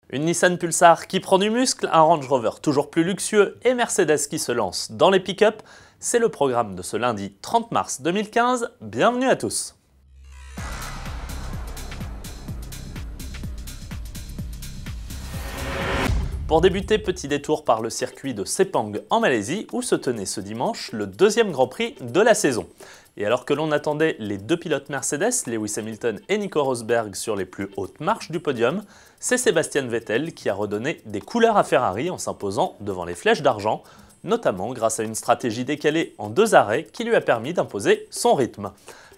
Une Nissan Pulsar qui prend du muscle, un Range Rover toujours plus luxueux et Mercedes qui se lance dans les pick-up, c'est le programme de ce lundi 30 mars 2015. Bienvenue à tous. Pour débuter, petit détour par le circuit de Sepang en Malaisie où se tenait ce dimanche le deuxième Grand Prix de la saison. Et alors que l'on attendait les deux pilotes Mercedes, Lewis Hamilton et Nico Rosberg sur les plus hautes marches du podium, c'est Sebastian Vettel qui a redonné des couleurs à Ferrari en s'imposant devant les flèches d'argent, notamment grâce à une stratégie décalée en 2 arrêts qui lui a permis d'imposer son rythme.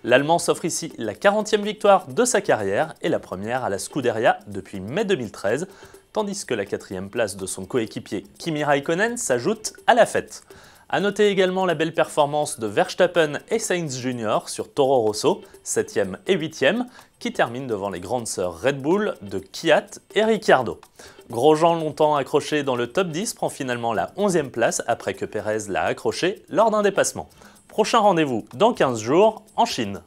L'Allemand s'offre ici la 40e victoire de sa carrière et la première à la Scuderia depuis mai 2013, tandis que la 4e place de son coéquipier Kimi Raikkonen s'ajoute à la fête. A noter également la belle performance de Verstappen et Sainz Jr. sur Toro Rosso, 7e et 8e, qui terminent devant les grandes sœurs Red Bull de Kvyat et Ricciardo. Grosjean, longtemps accroché dans le top 10, prend finalement la 11e place après que Pérez l'a accroché lors d'un dépassement. Prochain rendez-vous dans 15 jours en Chine.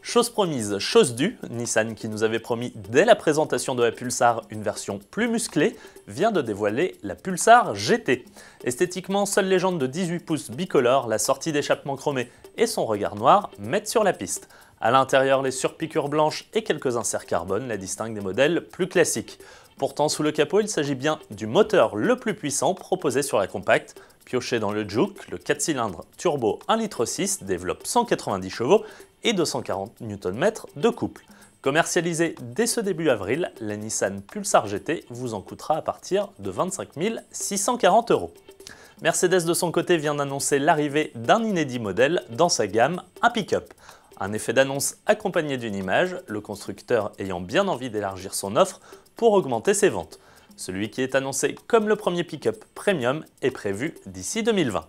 Chose promise, chose due, Nissan qui nous avait promis dès la présentation de la Pulsar une version plus musclée, vient de dévoiler la Pulsar GT. Esthétiquement, seule légende de 18 pouces bicolore, la sortie d'échappement chromée et son regard noir mettent sur la piste. À l'intérieur, les surpiqûres blanches et quelques inserts carbone la distinguent des modèles plus classiques. Pourtant, sous le capot, il s'agit bien du moteur le plus puissant proposé sur la compacte. Pioché dans le Juke, le 4 cylindres turbo 1,6 litre développe 190 chevaux et 240 Nm de couple. Commercialisée dès ce début avril, la Nissan Pulsar GT vous en coûtera à partir de 25 640 €. Mercedes de son côté vient d'annoncer l'arrivée d'un inédit modèle dans sa gamme, un pick-up. Un effet d'annonce accompagné d'une image, le constructeur ayant bien envie d'élargir son offre pour augmenter ses ventes. Celui qui est annoncé comme le premier pick-up premium est prévu d'ici 2020.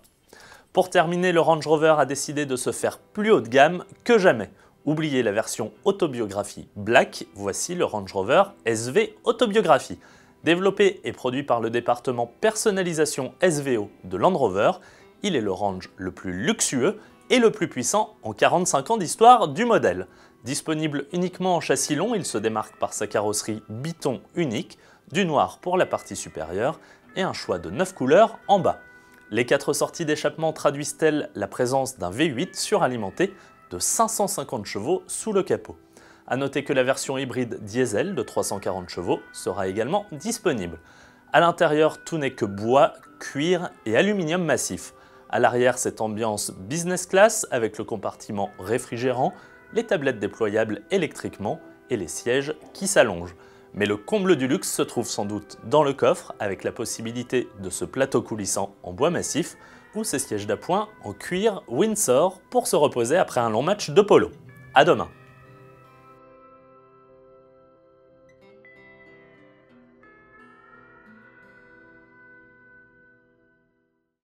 Pour terminer, le Range Rover a décidé de se faire plus haut de gamme que jamais. Oubliez la version autobiographie Black, voici le Range Rover SV Autobiographie. Développé et produit par le département personnalisation SVO de Land Rover, il est le range le plus luxueux et le plus puissant en 45 ans d'histoire du modèle. Disponible uniquement en châssis long, il se démarque par sa carrosserie biton unique, du noir pour la partie supérieure et un choix de 9 couleurs en bas. Les 4 sorties d'échappement traduisent-elles la présence d'un V8 suralimenté de 550 chevaux sous le capot. A noter que la version hybride diesel de 340 chevaux sera également disponible. À l'intérieur, tout n'est que bois, cuir et aluminium massif. À l'arrière, cette ambiance business class avec le compartiment réfrigérant, les tablettes déployables électriquement et les sièges qui s'allongent. Mais le comble du luxe se trouve sans doute dans le coffre avec la possibilité de ce plateau coulissant en bois massif ou ces sièges d'appoint en cuir Windsor pour se reposer après un long match de polo. À demain!